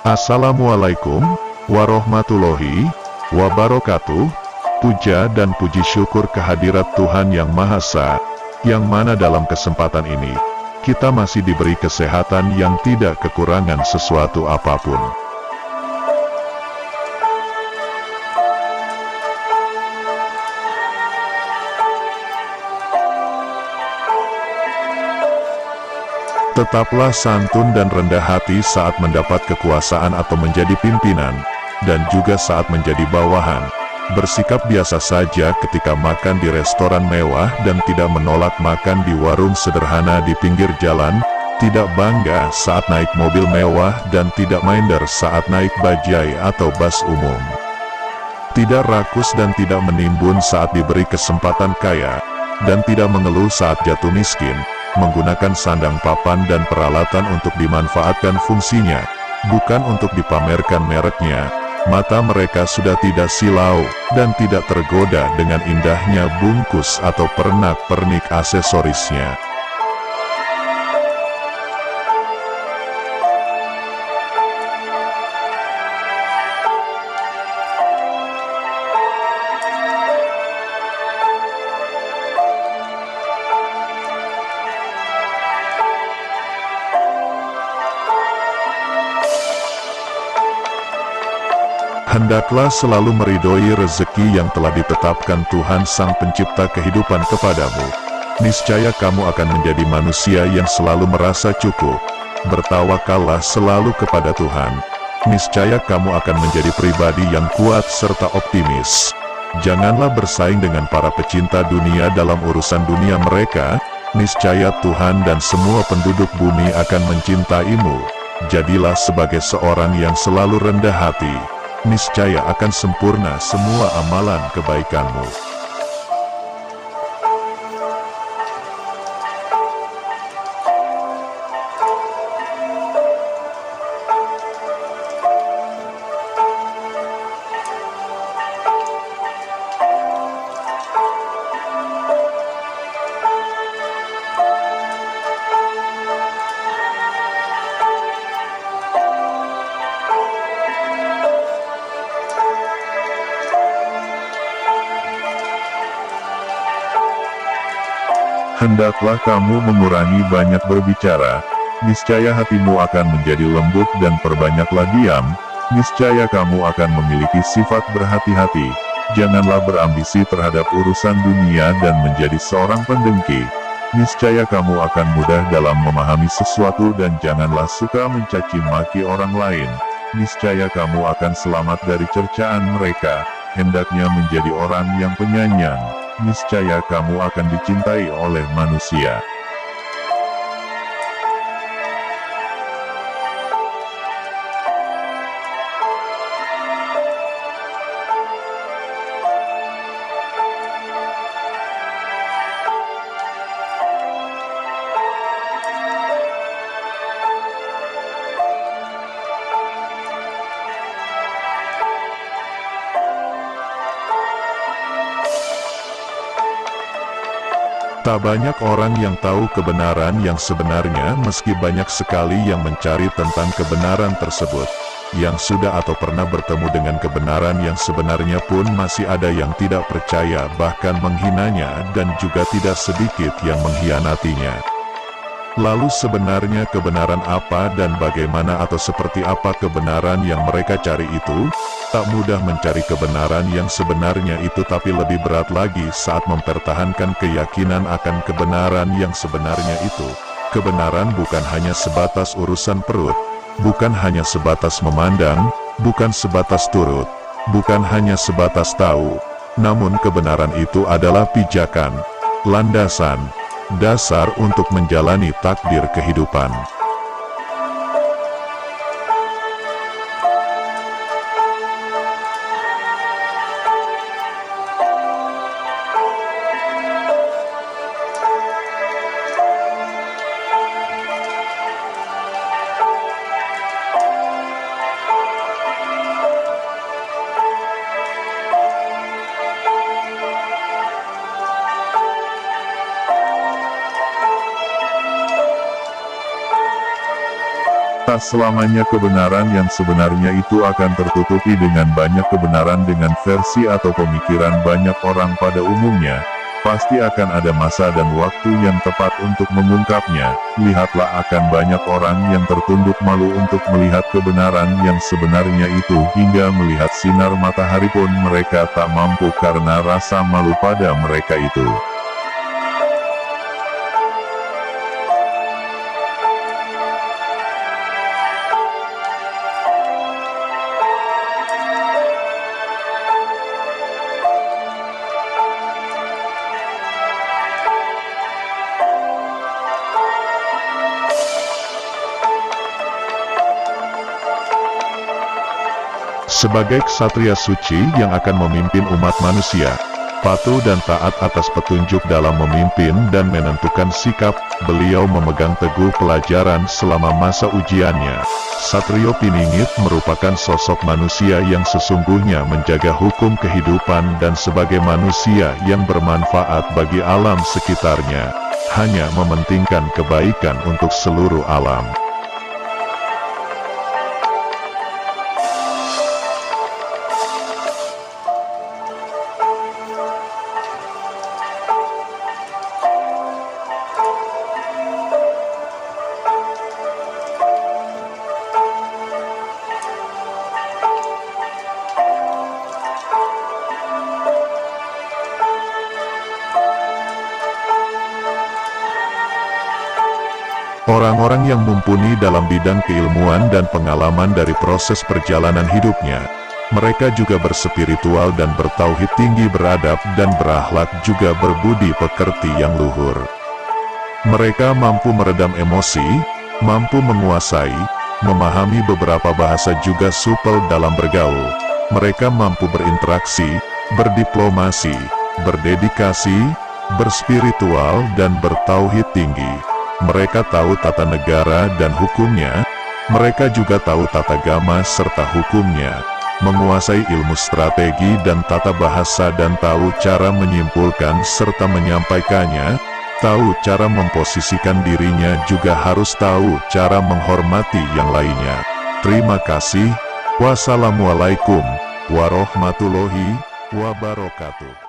Assalamualaikum warahmatullahi wabarakatuh. Puja dan puji syukur kehadirat Tuhan Yang Maha Esa, yang mana dalam kesempatan ini, kita masih diberi kesehatan yang tidak kekurangan sesuatu apapun. Tetaplah santun dan rendah hati saat mendapat kekuasaan atau menjadi pimpinan, dan juga saat menjadi bawahan. Bersikap biasa saja ketika makan di restoran mewah dan tidak menolak makan di warung sederhana di pinggir jalan, tidak bangga saat naik mobil mewah dan tidak minder saat naik bajai atau bus umum. Tidak rakus dan tidak menimbun saat diberi kesempatan kaya, dan tidak mengeluh saat jatuh miskin. Menggunakan sandang papan dan peralatan untuk dimanfaatkan fungsinya, bukan untuk dipamerkan mereknya. Mata mereka sudah tidak silau, dan tidak tergoda dengan indahnya bungkus atau pernak-pernik aksesorisnya. Hendaklah selalu meridhoi rezeki yang telah ditetapkan Tuhan Sang Pencipta kehidupan kepadamu. Niscaya kamu akan menjadi manusia yang selalu merasa cukup. Bertawakallah selalu kepada Tuhan. Niscaya kamu akan menjadi pribadi yang kuat serta optimis. Janganlah bersaing dengan para pecinta dunia dalam urusan dunia mereka. Niscaya Tuhan dan semua penduduk bumi akan mencintaimu. Jadilah sebagai seorang yang selalu rendah hati. Niscaya akan sempurna semua amalan kebaikanmu. Hendaklah kamu mengurangi banyak berbicara, niscaya hatimu akan menjadi lembut dan perbanyaklah diam, niscaya kamu akan memiliki sifat berhati-hati. Janganlah berambisi terhadap urusan dunia dan menjadi seorang pendengki. Niscaya kamu akan mudah dalam memahami sesuatu dan janganlah suka mencaci maki orang lain. Niscaya kamu akan selamat dari cercaan mereka, hendaknya menjadi orang yang penyayang. Niscaya kamu akan dicintai oleh manusia. Tak banyak orang yang tahu kebenaran yang sebenarnya, meski banyak sekali yang mencari tentang kebenaran tersebut. Yang sudah atau pernah bertemu dengan kebenaran yang sebenarnya pun masih ada yang tidak percaya, bahkan menghinanya, dan juga tidak sedikit yang mengkhianatinya. Lalu sebenarnya kebenaran apa dan bagaimana atau seperti apa kebenaran yang mereka cari itu? Tak mudah mencari kebenaran yang sebenarnya itu, tapi lebih berat lagi saat mempertahankan keyakinan akan kebenaran yang sebenarnya itu. Kebenaran bukan hanya sebatas urusan perut, bukan hanya sebatas memandang, bukan sebatas turut, bukan hanya sebatas tahu, namun kebenaran itu adalah pijakan, landasan, dasar untuk menjalani takdir kehidupan. Tak selamanya kebenaran yang sebenarnya itu akan tertutupi dengan banyak kebenaran dengan versi atau pemikiran banyak orang pada umumnya. Pasti akan ada masa dan waktu yang tepat untuk mengungkapnya. Lihatlah, akan banyak orang yang tertunduk malu untuk melihat kebenaran yang sebenarnya itu, hingga melihat sinar matahari pun mereka tak mampu karena rasa malu pada mereka itu. Sebagai ksatria suci yang akan memimpin umat manusia, patuh dan taat atas petunjuk dalam memimpin dan menentukan sikap, beliau memegang teguh pelajaran selama masa ujiannya. Satrio Piningit merupakan sosok manusia yang sesungguhnya menjaga hukum kehidupan dan sebagai manusia yang bermanfaat bagi alam sekitarnya, hanya mementingkan kebaikan untuk seluruh alam. Orang-orang yang mumpuni dalam bidang keilmuan dan pengalaman dari proses perjalanan hidupnya. Mereka juga berspiritual dan bertauhid tinggi, beradab dan berakhlak, juga berbudi pekerti yang luhur. Mereka mampu meredam emosi, mampu menguasai, memahami beberapa bahasa, juga supel dalam bergaul. Mereka mampu berinteraksi, berdiplomasi, berdedikasi, berspiritual dan bertauhid tinggi. Mereka tahu tata negara dan hukumnya. Mereka juga tahu tata gama serta hukumnya, menguasai ilmu strategi dan tata bahasa, dan tahu cara menyimpulkan serta menyampaikannya, tahu cara memposisikan dirinya, juga harus tahu cara menghormati yang lainnya. Terima kasih. Wassalamualaikum warahmatullahi wabarakatuh.